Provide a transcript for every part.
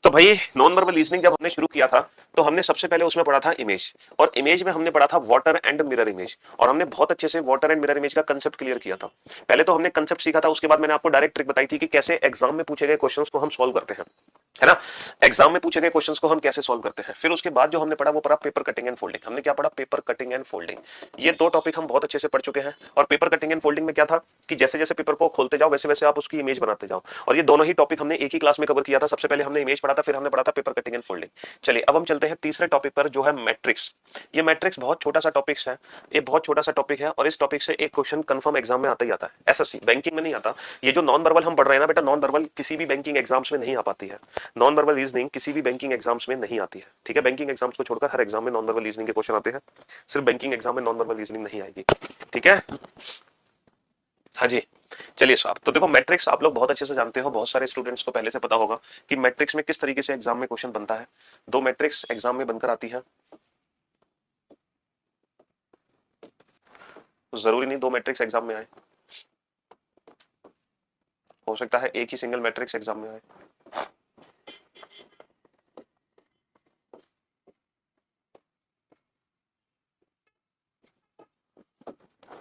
तो भाई non verbal reasoning जब हमने शुरू किया था तो हमने सबसे पहले उसमें पढ़ा था इमेज, और इमेज में हमने पढ़ा था वाटर एंड मिरर इमेज, और हमने बहुत अच्छे से वाटर एंड मिरर इमेज का कंसेप्ट क्लियर किया था। पहले तो हमने कंसेप्ट सीखा था, उसके बाद मैंने आपको डायरेक्ट ट्रिक बताई थी कि कैसे एग्जाम में पूछे गए क्वेश्चंस को हम सॉल्व करते हैं, है ना। एग्जाम में पूछे गए क्वेश्चंस को हम कैसे सॉल्व करते हैं। फिर उसके बाद जो हमने पढ़ा वो पढ़ा पेपर कटिंग एंड फोल्डिंग। हमने क्या पढ़ा? Paper cutting and folding. ये दो टॉपिक हम बहुत अच्छे से पढ़ चुके हैं। और पेपर कटिंग एंड फोल्डिंग में क्या था कि जैसे जैसे पेपर को खोलते जाओ वैसे वैसे आप उसकी इमेज बनाते जाओ, और ये दोनों ही टॉपिक हमने एक ही क्लास में कवर किया था। सबसे पहले हमने इमेज पढ़ा था, फिर हमने पढ़ा था पेपर कटिंग एंड फोल्डिंग। चलिए अब हम चलते हैं तीसरे टॉपिक पर, जो है मैट्रिक्स। ये मैट्रिक्स बहुत छोटा सा टॉपिक है, ये बहुत छोटा सा टॉपिक है, और इस टॉपिक से एक क्वेश्चन कंफर्म एग्जाम में आता ही आता है, एसएससी बैंकिंग में नहीं आता। ये जो नॉन वर्बल हम पढ़ रहे हैं ना बेटा, नॉन वर्बल किसी भी बैंकिंग एग्जाम्स में नहीं आ पाती है। नॉन वर्बल रीजनिंग किसी भी बैंकिंग एग्जाम्स में नहीं आती है, ठीक है। बैंकिंग एग्जाम्स को छोड़कर हर एग्जाम में नॉन वर्बल रीजनिंग के क्वेश्चन आते हैं, सिर्फ बैंकिंग एग्जाम में नॉन वर्बल रीजनिंग नहीं आएगी, ठीक है। हाँ जी। चलिए साहब, तो देखो मैट्रिक्स आप लोग बहुत अच्छे से जानते हो, बहुत सारे स्टूडेंट्स को पहले से पता होगा कि मैट्रिक्स में किस तरीके से एग्जाम में क्वेश्चन बनता है। दो मैट्रिक्स एग्जाम में बनकर आती है, जरूरी नहीं दो मैट्रिक्स एग्जाम में आए, हो सकता है एक ही सिंगल मैट्रिक्स एग्जाम में आए।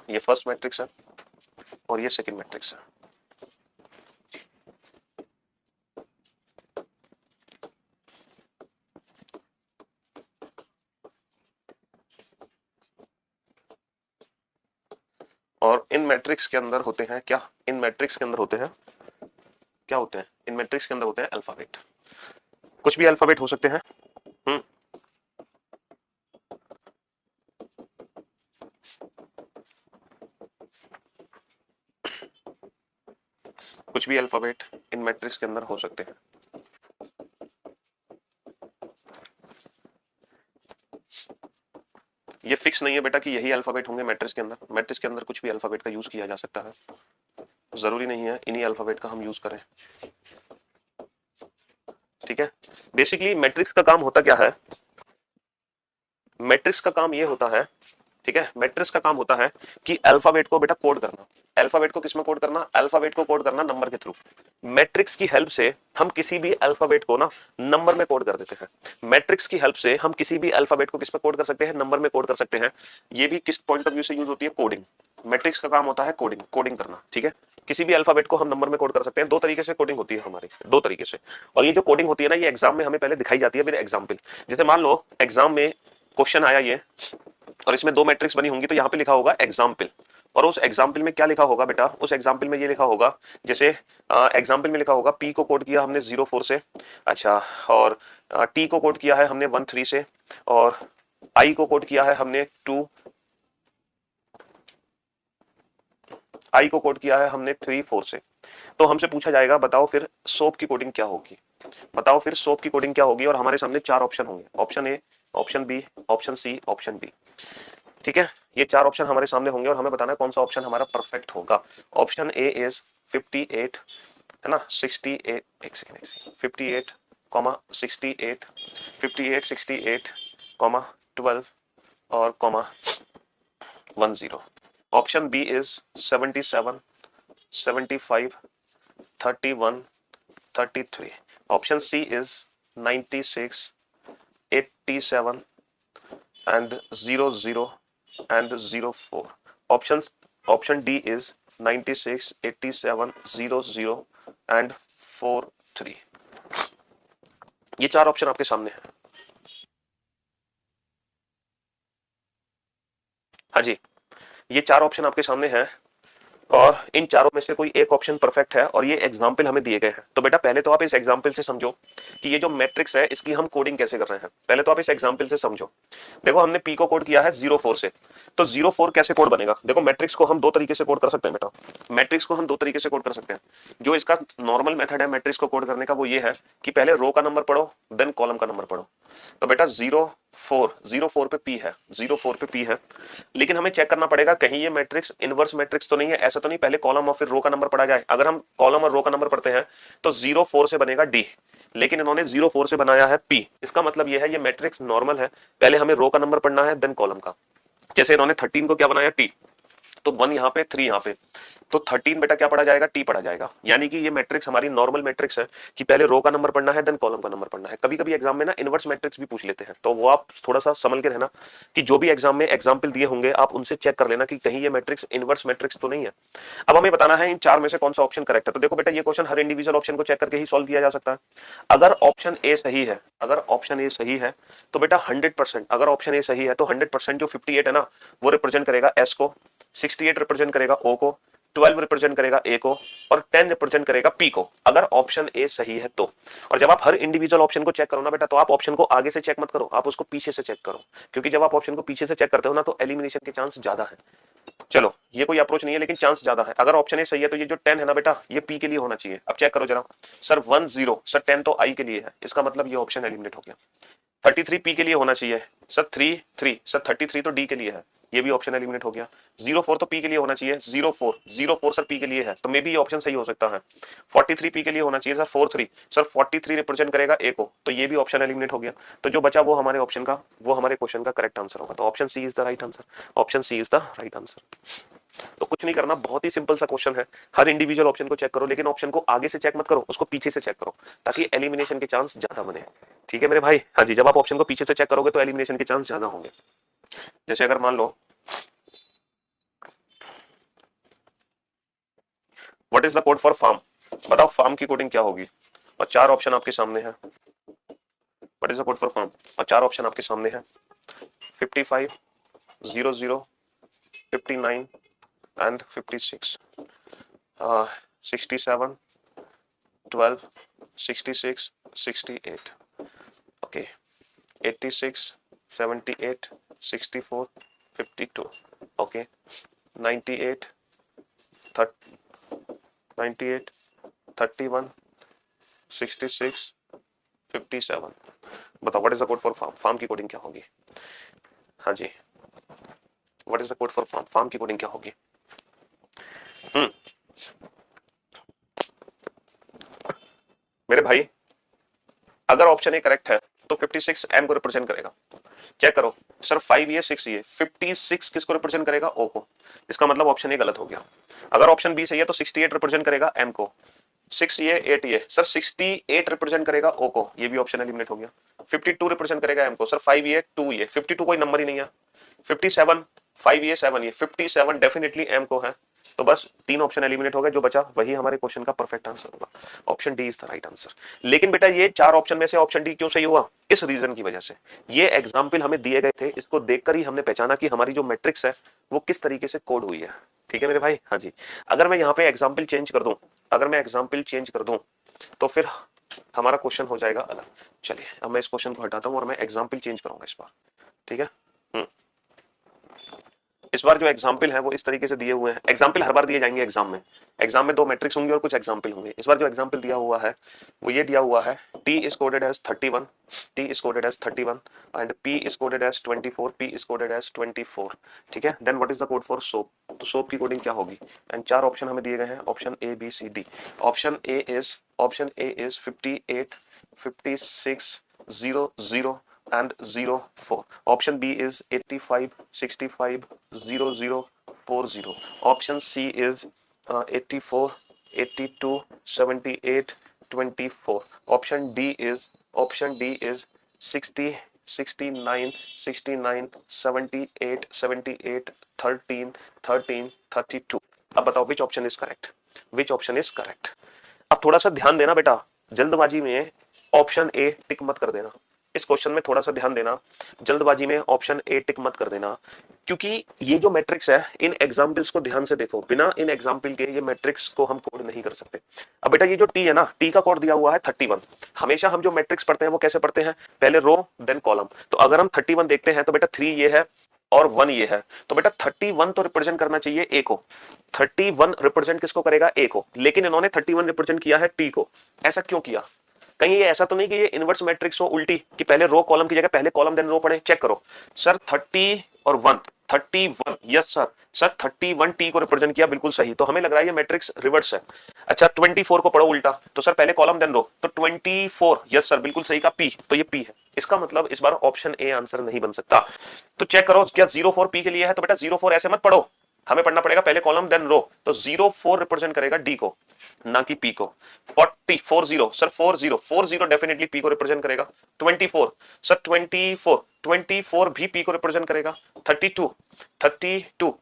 ये फर्स्ट मैट्रिक्स है और ये सेकंड मैट्रिक्स है। और इन मैट्रिक्स के अंदर होते हैं क्या? इन मैट्रिक्स के अंदर होते हैं क्या? होते हैं इन मैट्रिक्स के अंदर होते हैं अल्फाबेट। कुछ भी अल्फाबेट हो सकते हैं। हम्म। कुछ भी अल्फाबेट इन मैट्रिक्स के अंदर हो सकते हैं। ये फिक्स नहीं है बेटा कि यही अल्फाबेट होंगे मैट्रिक्स के अंदर। मैट्रिक्स के अंदर कुछ भी अल्फाबेट का यूज किया जा सकता है, जरूरी नहीं है इन्हीं अल्फाबेट का हम यूज करें, ठीक है। बेसिकली मैट्रिक्स का काम होता क्या है? मैट्रिक्स का काम ये होता है, ठीक है, मैट्रिक्स का काम होता है कि अल्फाबेट को बेटा कोड करना। अल्फाबेट को किसमें कोड करना? अल्फाबेट को कोड करना नंबर के थ्रू। मैट्रिक्स की हेल्प से हम किसी भी अल्फाबेट को ना नंबर में कोड कर देते हैं। मैट्रिक्स की हेल्प से हम किसी भी अल्फाबेट को किस पे कोड कर सकते हैं? नंबर में कोड कर सकते हैं। ये भी किस पॉइंट ऑफ व्यू से यूज होती है? कोडिंग। मैट्रिक्स का काम होता है कोडिंग, कोडिंग करना, ठीक है। किसी भी अल्फाबेट को हम नंबर में कोड कर सकते हैं। दो तरीके से कोडिंग होती है हमारी, दो तरीके से। और ये जो कोडिंग होती है ना, ये एग्जाम में हमें पहले दिखाई जाती है विद एग्जाम्पल। जैसे मान लो एग्जाम में क्वेश्चन आया ये, और इसमें दो मैट्रिक्स बनी होंगी, तो यहाँ पे लिखा होगा एग्जाम्पल। और उस एग्जाम्पल में क्या लिखा होगा बेटा? उस एग्जाम्पल में ये लिखा होगा, जैसे एग्जाम्पल में लिखा होगा पी को कोड किया हमने 0 4 से, अच्छा, और टी को कोड किया है हमने 1 3 से, और आई को कोड किया है हमने 2, आई को कोड किया है हमने 3 4 से। तो हमसे पूछा जाएगा बताओ फिर सोप की कोडिंग क्या होगी, बताओ फिर सोप की कोडिंग क्या होगी। और हमारे सामने चार ऑप्शन होंगे, option A, option B, option C, option D, ठीक है। ये चार ऑप्शन हमारे सामने होंगे और हमें बताना है कौन सा ऑप्शन हमारा परफेक्ट होगा। ऑप्शन ए इज 58, है ना, 68, एक सेकंड 58 कॉमा 68, 58 68 कॉमा 12 और comma 10। Option B is 77, 75, 31, 33। Option C is 96, 87 and 00 and 04. Option D is 96, 87, 00 and 43. ये चार ऑप्शन आपके सामने हैं। हाँ जी, ये चार ऑप्शन आपके सामने हैं, और इन चारों में से कोई एक ऑप्शन परफेक्ट है, और ये एग्जाम्पल हमें दिए गए हैं। तो बेटा पहले तो आप इस एग्जाम्पल से समझो कि ये जो मैट्रिक्स है इसकी हम कोडिंग कैसे कर रहे हैं। पहले तो आप इस एग्जाम्पल से समझो। देखो हमने पी को कोड किया है 0 4 से, तो 0 4 कैसे कोड बनेगा? देखो मैट्रिक्स को हम दो तरीके से कोड कर सकते हैं बेटा। मैट्रिक्स को हम दो तरीके से कोड कर सकते हैं। जो इसका नॉर्मल मेथड है मैट्रिक्स को कोड करने का, वो ये है कि पहले रो का नंबर पढ़ो देन कॉलम का नंबर पढ़ो। तो बेटा 0 4 पे पी है, 0 4 पे पी है, लेकिन हमें चेक करना पड़ेगा कहीं ये मैट्रिक्स इनवर्स मैट्रिक्स तो नहीं है। ऐसा तो नहीं पहले कॉलम और फिर रो का नंबर पढ़ा जाए। अगर हम कॉलम और रो का नंबर पढ़ते हैं तो 0 4 से बनेगा डी, लेकिन इन्होंने 0 4 से बनाया है पी। इसका मतलब यह है ये मैट्रिक्स नॉर्मल है, पहले हमें रो का नंबर पढ़ना है देन कॉलम का। जैसे इन्होंने 13 को क्या बनाया? टी, तो 1 यहाँ पे 3 यहाँ पे, तो 13 बेटा क्या पढ़ा जाएगा, टी पढ़ा जाएगा। यानी कि ये मैट्रिक्स हमारी नॉर्मल मैट्रिक्स है कि पहले रो का नंबर पढ़ना है देन कॉलम का नंबर पढ़ना है। कभी कभी एग्जाम में ना इनवर्स मैट्रिक्स भी पूछ लेते हैं, तो वो आप थोड़ा सा समझ के रहना कि जो भी एग्जाम में एग्जाम्पल दिए होंगे आप उनसे चेक कर लेना कि कहीं ये मैट्रिक्स इनवर्स मैट्रिक्स तो नहीं है। अब हमें बताना है इन चार में से कौन सा ऑप्शन करेक्ट है। तो देखो बेटा ये क्वेश्चन हर इंडिविजुअल ऑप्शन को चेक करके ही सॉल्व किया जा सकता है। अगर ऑप्शन ए सही है, अगर ऑप्शन ए सही है तो बेटा 100%, अगर ऑप्शन ए सही है तो 100% जो 58 है ना वो रिप्रेजेंट करेगा एस को, 68 रिप्रेजेंट करेगा ओ को, 12 रिप्रेजेंट करेगा ए को और 10 रिप्रेजेंट करेगा पी को, अगर ऑप्शन ए सही है तो। और जब आप हर इंडिविजुअल ऑप्शन को चेक करो ना बेटा, तो आप ऑप्शन को आगे से चेक मत करो, आप उसको पीछे से चेक करो, क्योंकि जब आप ऑप्शन को पीछे से चेक करते हो ना तो एलिमिनेशन के चांस ज्यादा है। चलो ये कोई अप्रोच नहीं है लेकिन चांस ज्यादा है। अगर ऑप्शन ए सही है तो ये जो 10 है ना बेटा ये पी के लिए होना चाहिए। अब चेक करो जरा, सर 1 0, सर 10 तो आई के लिए है, इसका मतलब ये ऑप्शन एलिमिनेट हो गया। 33 पी के लिए होना चाहिए, सर 3 3, सर 33 तो डी के लिए है, ये भी ऑप्शन एलिमिनेट हो गया। 04 तो पी के लिए होना चाहिए, 04 सर पी के लिए है, तो मे बी ये ऑप्शन सही हो सकता है। 43 पी के लिए होना चाहिए सर 43, सर 43 रिप्रेजेंट करेगा ए को, तो ये भी ऑप्शन एलिमिनेट हो गया। तो जो बचा वो हमारे ऑप्शन का, वो हमारे क्वेश्चन का करेक्ट आंसर होगा। तो option C is the right answer, option C is the right answer. तो कुछ नहीं करना, बहुत ही सिंपल सा क्वेश्चन है। हर इंडिविजुअल ऑप्शन को चेक करो, लेकिन ऑप्शन को आगे से चेक मत करो, उसको पीछे से चेक करो ताकि एलिमिनेशन के चांस ज्यादा बने। ठीक है मेरे भाई, हाँ जी, जब आप ऑप्शन को पीछे से चेक करोगे तो एलिमिनेशन के चांस ज्यादा होंगे। जैसे अगर मान लो what is the code for farm, बताओ फार्म की कोडिंग क्या होगी, और चार ऑप्शन आपके सामने है। What is the code for farm, और चार ऑप्शन आपके सामने है, 55 00 59 and 56, 67 12 66 68, okay, 86 78 64 52, okay, 98 98 31 66 57। बताओ what is the code for farm, farm की कोडिंग क्या होगी। हाँ जी, what is the code for farm, farm की कोडिंग क्या होगी। मेरे भाई अगर ऑप्शन ए करेक्ट है तो 56 एम को रिप्रेजेंट करेगा। चेक करो सर 5 ये 6 ये 56 किसको रिप्रेजेंट करेगा, ओ को, इसका मतलब ऑप्शन ए गलत हो गया। अगर ऑप्शन बी सही है तो 68 रिप्रेजेंट करेगा एम को, 6 ये 8 ये, सर 68 रिप्रेजेंट करेगा ओ को, ये भी ऑप्शन एलिमिनेट हो गया। 52 रिप्रेजेंट करेगा एम को, सर 5 ये 2 ये, 52 कोई नंबर ही नहीं है। 57 5 ये 7 ये, 57 डेफिनेटली एम को है, तो बस तीन ऑप्शन एलिमिनेट हो गए, जो बचा वही हमारे क्वेश्चन का परफेक्ट आंसर होगा। Option D is the right answer. लेकिन बेटा ये चार ऑप्शन में से ऑप्शन डी क्यों सही हुआ, इस रीजन की वजह से। ये एग्जाम्पल हमें दिए गए थे, इसको देखकर ही हमने पहचाना कि हमारी जो मैट्रिक्स है वो किस तरीके से कोड हुई है। ठीक है मेरे भाई, हाँ जी। अगर मैं यहाँ पे एग्जाम्पल चेंज कर दूं, अगर मैं एग्जाम्पल चेंज कर दूं तो फिर हमारा क्वेश्चन हो जाएगा अलग। चलिए अब मैं इस क्वेश्चन को हटाता हूँ और मैं एग्जाम्पल चेंज करूंगा इस बार। ठीक है, इस बार जो एग्जाम्पल है वो इस तरीके से दिए हुए हैं। एग्जाम्पल हर बार दिए जाएंगे एग्जाम में, एग्जाम में दो मैट्रिक्स होंगे और कुछ एग्जाम्पल होंगे। इस बार जो एग्जाम्पल दिया हुआ है वो ये दिया हुआ है, t is coded as 31, t is coded as 31 and p is coded as 24, p is coded as 24। ठीक है, then what is the code for soap, तो सोप की कोडिंग क्या होगी। एंड चार ऑप्शन हमें दिए गए हैं, option A B C D. Option A is 58 56 00 and 04. Option B is 85 65 00 40. Option C is 84 82 78 24. Option D is 60 69 69 78 78 13 13 32। अब बताओ which option is correct, which option is correct. अब थोड़ा सा ध्यान देना बेटा, जल्दबाजी में ऑप्शन ए टिक मत कर देना। इस क्वेश्चन में थोड़ा सा ध्यान देना, जल्दबाजी में ऑप्शन ए टिक मत कर देना, क्योंकि ये जो मैट्रिक्स है इन एग्जाम्पल्स को ध्यान से देखो, बिना इन एग्जाम्पल के ये मैट्रिक्स को हम कोड नहीं कर सकते। अब बेटा ये जो टी है ना, टी का कोड दिया हुआ है 31। हमेशा हम जो मैट्रिक्स पढ़ते हैं वो कैसे पढ़ते हैं, पहले रो देन कॉलम। तो अगर हम 31 देखते हैं तो बेटा 3 ये है और 1 ये है, तो बेटा 31 तो रिप्रेजेंट करना चाहिए ए को, 31 रिप्रेजेंट किसको करेगा, ए को, लेकिन इन्होंने 31 रिप्रेजेंट किया है टी को। ऐसा क्यों किया, कहीं ये ऐसा तो नहीं कि ये इनवर्स मैट्रिक्स हो उल्टी, कि पहले रो कॉलम की जगह पहले कॉलम देन रो पढ़े। चेक करो सर 30 और 1 31, यस सर 31 टी को रिप्रेजेंट किया, बिल्कुल सही। तो हमें लग रहा है ये मैट्रिक्स रिवर्स है। अच्छा 24 को पढ़ो उल्टा, तो सर पहले कॉलम देन रो, तो 24, यस सर बिल्कुल सही का पी, तो ये पी है। इसका मतलब इस बार ऑप्शन ए आंसर नहीं बन सकता। तो चेक करो क्या 04 पी के लिए है, तो बेटा 04 ऐसे मत पढ़ो, हमें पढ़ना पड़ेगा पहले कॉलम देन रो, तो 04 रिप्रेजेंट करेगा डी को, ना कि पी को। 40 सर 40 डेफिनेटली पी को रिप्रेजेंट करेगा। 24 सर 24 भी पी को रिप्रेजेंट करेगा। 32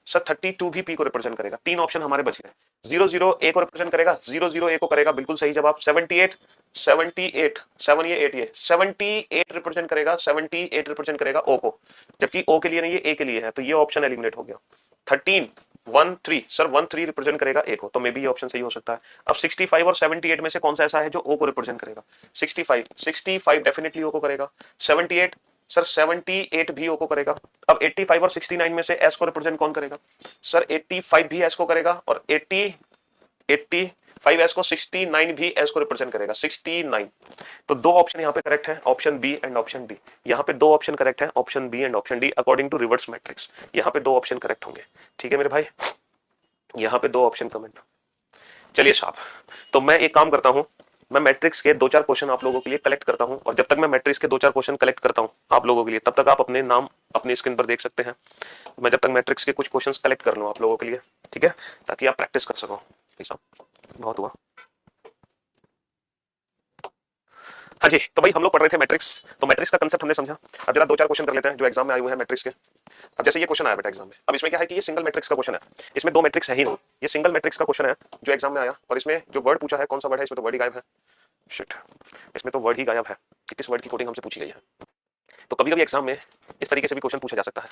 सर 32 भी पी को रिप्रेजेंट करेगा। तीन ऑप्शन हमारे बच गए। 00 ए को रिप्रेजेंट करेगा, 00 ए को करेगा, बिल्कुल सही जवाब। 78 7 ये 78 रिप्रेजेंट करेगा, 78 रिप्रेजेंट करेगा ओ को, जबकि ओ के लिए नहीं, ये ए के लिए है, तो ये ऑप्शन एलिमिनेट हो गया। 13 13 सर 13 रिप्रेजेंट करेगा ए को, तो मे बी ये ऑप्शन सही हो सकता है। अब 65 और 78 में से कौन सा ऐसा है जो ओ को रिप्रेजेंट करेगा? 65 डेफिनेटली ओ को करेगा। 78 सर 78 भी ओ को करेगा। अब 85 और 69 में से एस को रिप्रेजेंट कौन करेगा? सर 85 भी एस को करेगा, और 85 एस को, 69 भी एस को रिप्रेजेंट करेगा। 69, तो दो ऑप्शन यहाँ पे करेक्ट है, option B and option D. यहाँ पे दो ऑप्शन करेक्ट है, option B and option D, according to reverse matrix. यहाँ पे दो ऑप्शन करेक्ट होंगे, ठीक है मेरे भाई, यहाँ पे दो ऑप्शन कमेंट। चलिए साहब, तो मैं एक काम करता हूं, मैं मैट्रिक्स के 2-4 क्वेश्चन आप लोगों के लिए कलेक्ट करता हूं, और जब तक मैं मैट्रिक्स के 2-4 क्वेश्चन कलेक्ट करता हूं आप लोगों के लिए, तब तक आप अपने नाम अपने स्क्रीन पर देख सकते हैं। मैं जब तक मैट्रिक्स के कुछ क्वेश्चंस कलेक्ट कर लूं आप लोगों के लिए, ठीक है, ताकि आप प्रैक्टिस कर सको। बहुत हुआ। हाँ जी, तो भाई हम लोग पढ़ रहे थे मैट्रिक्स, तो मैट्रिक्स का कंसेप्ट हमने समझा। अब जरा 2-4 क्वेश्चन कर लेते हैं जो एग्जाम में आए हुए हैं मैट्रिक्स के। अब जैसे ये क्वेश्चन आया बेटा एग्जाम में, अब इसमें क्या है कि ये सिंगल मैट्रिक्स का क्वेश्चन है, इसमें दो मैट्रिक्स है ही नहीं, ये सिंगल मैट्रिक्स का क्वेश्चन है जो एग्जाम में आया, और इसमें जो वर्ड पूछा है, कौन सा वर्ड है? इसमें तो वर्ड ही गायब है। शिट, इसमें तो वर्ड ही गायब है कि किस वर्ड की कोडिंग हमसे पूछी गई है। तो कभी कभी एग्जाम में इस तरीके से भी क्वेश्चन पूछा जा सकता है।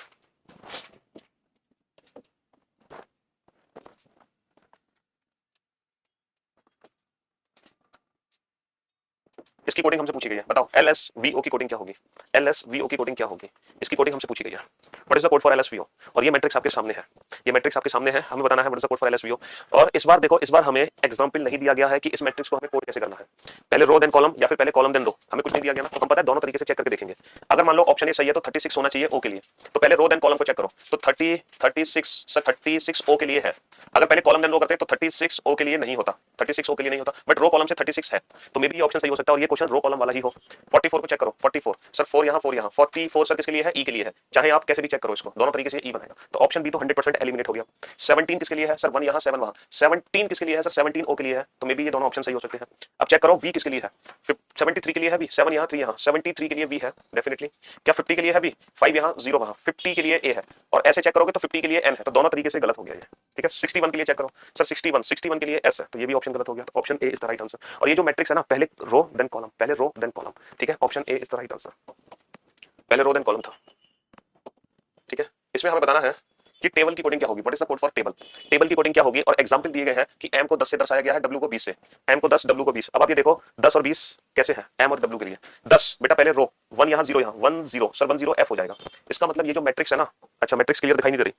इसकी कोडिंग हमसे पूछी गई है, बताओ LSVO की कोडिंग क्या होगी? LSVO की कोडिंग क्या होगी? इसकी कोडिंग हमसे पूछी गई है। What is the code for LSVO? और ये मैट्रिक्स आपके सामने है, ये मैट्रिक्स आपके सामने है, हमें बताना है what is the code for LSVO। और इस बार देखो, इस बार हमें एग्जांपल नहीं दिया गया है कि इस मैट्रिक्स को हमें कोड कैसे करना है, पहले रो देन कॉलम या फिर पहले कॉलम देन रो, हमें कुछ नहीं दिया गया ना, तो हम पता है दोनों तरीके से चेक करके देखेंगे। अगर मान लो ऑप्शन ए सही है तो 36 होना चाहिए ओ के लिए, तो पहले रो देन कॉलम को चेक करो, तो 36 सर 36 ओ के लिए है। अगर पहले कॉलम देन रो करते तो 36 ओ के लिए नहीं होता, 36 ओ के लिए नहीं होता, बट रो कॉलम से 36 है, तो मे बी ये ऑप्शन सही हो सकता है, और ये क्वेश्चन रो कॉलम वाला ही हो। 44 को चेक करो, 44 सर 4 यहाँ 4 यहाँ, 44 सर किसके लिए है? ई के लिए है। चाहे आप कैसे भी चेक करो इसको, दोनों तरीके से ई बनेगा, तो ऑप्शन बी तो 100% एलिमिनेट हो गया। 17 किसके लिए है? सर 1 यहाँ 7 वहाँ। 17 किसके लिए है? सर 17 ओ के लिए है, तो मे बी ये दोनों ऑप्शन सही हो सकते हैं। अब चेक करो वी किसके लिए है? 73 के लिए है बी, 7 यहाँ 3 यहाँ, 73 के लिए वी है डेफिनेटली। क्या 50 के लिए है बी? 5 यहाँ 0 वहाँ, 50 के लिए ए है, और ऐसे चेक करोगे तो 50 के लिए एन है, तो दोनों तरीके से गलत हो गया ये, ठीक है। 61 के लिए चेक करो, सर 61 के लिए एस है, तो ये भी ऑप्शन गलत हो गया, तो option A is the right answer. और ये जो मैट्रिक्स है ना, पहले रो देन कॉलम, पहले रो देन कॉलम, ठीक है, option A is the right answer. पहले रो देन कॉलम था, ठीक है। इसमें हमें बताना है कि टेबल की कोडिंग क्या होगी, what is the code for table, table की कोडिंग क्या होगी, और एग्जांपल दिए गए हैं कि m को 10 से दर्शाया गया है, w को 20 से, m को 10 w को 20। अब आप ये देखो 10 और 20 कैसे है m और w के लिए। 10 बेटा पहले रो, 1 यहाँ 0 यहाँ, 1 0 सर 1 0 f हो जाएगा। इसका मतलब ये जो मैट्रिक्स है ना, अच्छा मैट्रिक्स क्लियर दिखाई नहीं दे रही,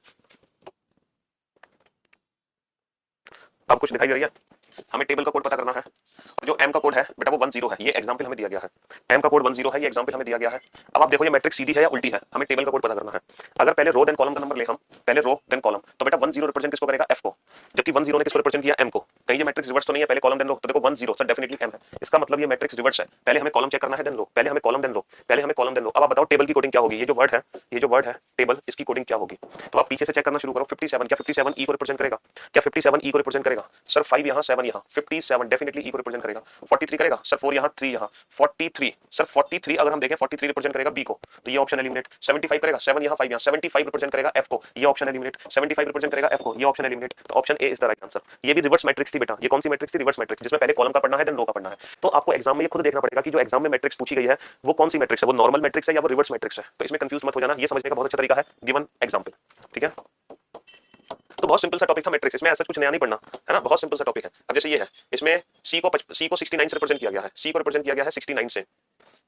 अब कुछ दिखाई दे रही है? हमें टेबल का कोड पता करना है, और जो m का कोड है बेटा वो 10 है, ये एग्जांपल हमें दिया गया है, m का कोड 10 है, ये एग्जांपल हमें दिया गया है। अब आप देखो ये मैट्रिक्स सीधी है या उल्टी है, हमें टेबल का कोड पता करना है। अगर पहले रो देन कॉलम का नंबर ले हम, पहले रो देन कॉलम, तो बेटा 10 रिप्रेजेंट किसको करेगा? f को, जबकि 10 ने किसको रिप्रेजेंट किया? m को। कहीं ये मैट्रिक्स रिवर्स तो नहीं है, पहले कॉलम देन रो, तो देखो 10 सर डेफिनेटली m है, इसका मतलब ये मैट्रिक्स रिवर्स है, पहले हमें कॉलम चेक करना है देन रो, पहले हमें कॉलम देन रो, पहले हमें कॉलम देन रो। अब आप बताओ टेबल की कोडिंग क्या होगी? ये जो वर्ड है, ये जो वर्ड है टेबल, इसकी कोडिंग क्या होगी? तो आप पीछे से चेक करना शुरू करो। 57, क्या 57 ई को रिप्रेजेंट करेगा? क्या 57 ई को रिप्रेजेंट करेगा? सर 5 यहाँ 7 यहाँ, 57 डेफिनेटली ई को रिप्रेजेंट करेगा। 43 करेगा? सर 4 यहाँ 3 यहाँ, 43 सर 43 अगर हम देखें 43 रिप्रेजेंट करेगा बी को, तो ये ऑप्शन एलिमिनेट। 75 करेगा? 7 यहाँ 5 यहाँ, 75 रिप्रेजेंट करेगा एफ को, ये ऑप्शन एलिमिनेट। 75 रिप्रेजेंट करेगा एफ को, ये ऑप्शन एलिमिनेट, तो option A is the right answer. ये भी रिवर्स मैट्रिक्स थी बेटा, ये कौन सी मैट्रिक्स थी? रिवर्स मैट्रिक्स, जिसमें पहले कॉलम का पढ़ना है देन रो का पढ़ना है। तो आपको एग्जाम में ये खुद देखना पड़ेगा कि जो एग्जाम में मैट्रिक्स पूछी गई है वो कौन सी मैट्रिक्स है, वो नॉर्मल मैट्रिक्स है या वो रिवर्स मैट्रिक्स है। तो इसमें कंफ्यूज मत हो जाना, ये समझने का बहुत अच्छा तरीका है गिवन एग्जांपल, ठीक है। तो बहुत सिंपल सा टॉपिक था मैट्रिक्स, इसमें ऐसा कुछ नया नहीं पढ़ना है ना, बहुत सिंपल सा टॉपिक है। अब जैसे ये है, इसमें सी को 69 से रिप्रेजेंट किया गया है, सी को रिप्रेजेंट किया गया है 69 से,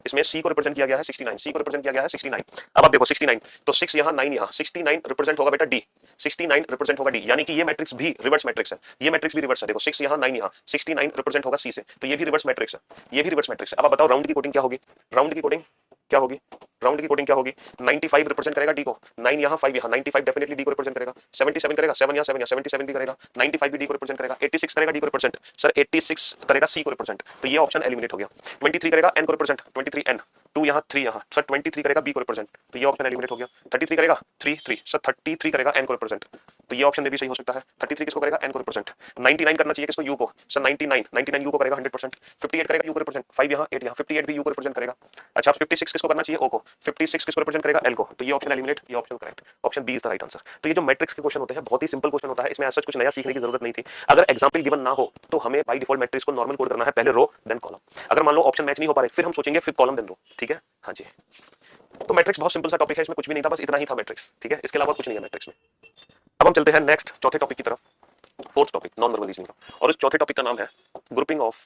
इसमें सी को रिप्रेजेंट किया गया है 69, सी को रिप्रेजेंट किया गया है 69। अब आप देखो 69, तो 6 यहाँ 9 यहाँ, 69 रिप्रेजेंट होगा बेटा डी, 69 रिप्रेजेंट होगा डी, यानी कि ये मैट्रिक्स भी रिवर्स मैट्रिक्स है, ये मैट्रिक्स भी रिवर्स है। देखो 6 यहाँ 9 यहाँ, 69 रिप्रेजेंट होगा सी से, तो ये भी रिवर्स मैट्रिक्स है, ये भी रिवर्स मैट्रिक्स है। अब आप बताओ राउंड की कोडिंग क्या होगी? राउंड की कोडिंग क्या होगी? राउंड की कोडिंग क्या होगी, 95 रिप्रेजेंट करेगा डी को, 9 यहाँ 5 यहाँ, 95 डेफिनेटली डी को रिप्रेजेंट करेगा, 77 करेगा, 7 यहाँ 7 यहाँ, 77 भी करेगा, 95 भी डी को रिप्रेजेंट करेगा, 86 करेगा डी को रिप्रेजेंट, सर 86 करेगा सी को रिप्रेजेंट, तो ये ऑप्शन एलिमिनेट हो गया। 23 करेगा एन को रिप्रेजेंट, 23 एन, 2 यहाँ 3 यहाँ, सर 23 करेगा बी को रिप्रेजेंट, तो ये ऑप्शन एलिमिनेट हो गया। 33 करेगा 3 3, सर 33 करेगा एन को रिप्रेजेंट, तो ये ऑप्शन भी सही हो सकता है। 33 किसको करेगा, एन को रिप्रेजेंट। 99 करना चाहिए किसको, यू को, सर 99 यू को करेगा 100%। 58 करेगा यू को रिप्रेजेंट, 5 यहाँ 8 यहाँ, 58 भी यू को रिप्रेजेंट करेगा। अच्छा 56 किसको करना चाहिए, ओ को, 56 किसको रिप्रेजेंट करेगा, एल को, तो ये ऑप्शन एलिमिनेट, ये option correct, option B is the right answer. तो ये जो मैट्रिक्स के क्वेश्चन होते हैं बहुत ही सिंपल क्वेश्चन होता है, इसमें ऐसा कुछ नया सीखने की जरूरत नहीं थी। अगर एग्जांपल गिवन ना हो तो हमें बाय डिफॉल्ट मैट्रिक्स को नॉर्मल कोड करना है, पहले रो देन कॉलम। अगर मान लो ऑप्शन मैच नहीं हो पा रहे फिर हम सोचेंगे फिर कॉलम देन रो, ठीक है। हाँ जी, तो मैट्रिक्स बहुत सिंपल सा टॉपिक है, इसमें कुछ भी नहीं था, बस इतना ही था मैट्रिक्स, ठीक है, इसके अलावा कुछ नहीं है मैट्रिक्स में। अब हम चलते हैं नेक्स्ट चौथे टॉपिक की तरफ, fourth topic non verbal reasoning का, और इस चौथे टॉपिक का नाम है grouping of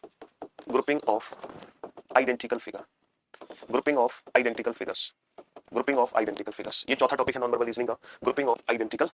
identical figure, grouping of identical figures, grouping of identical figures. ये चौथा टॉपिक है नॉन वर्बल रीजनिंग का, ग्रुपिंग ऑफ आइडेंटिकल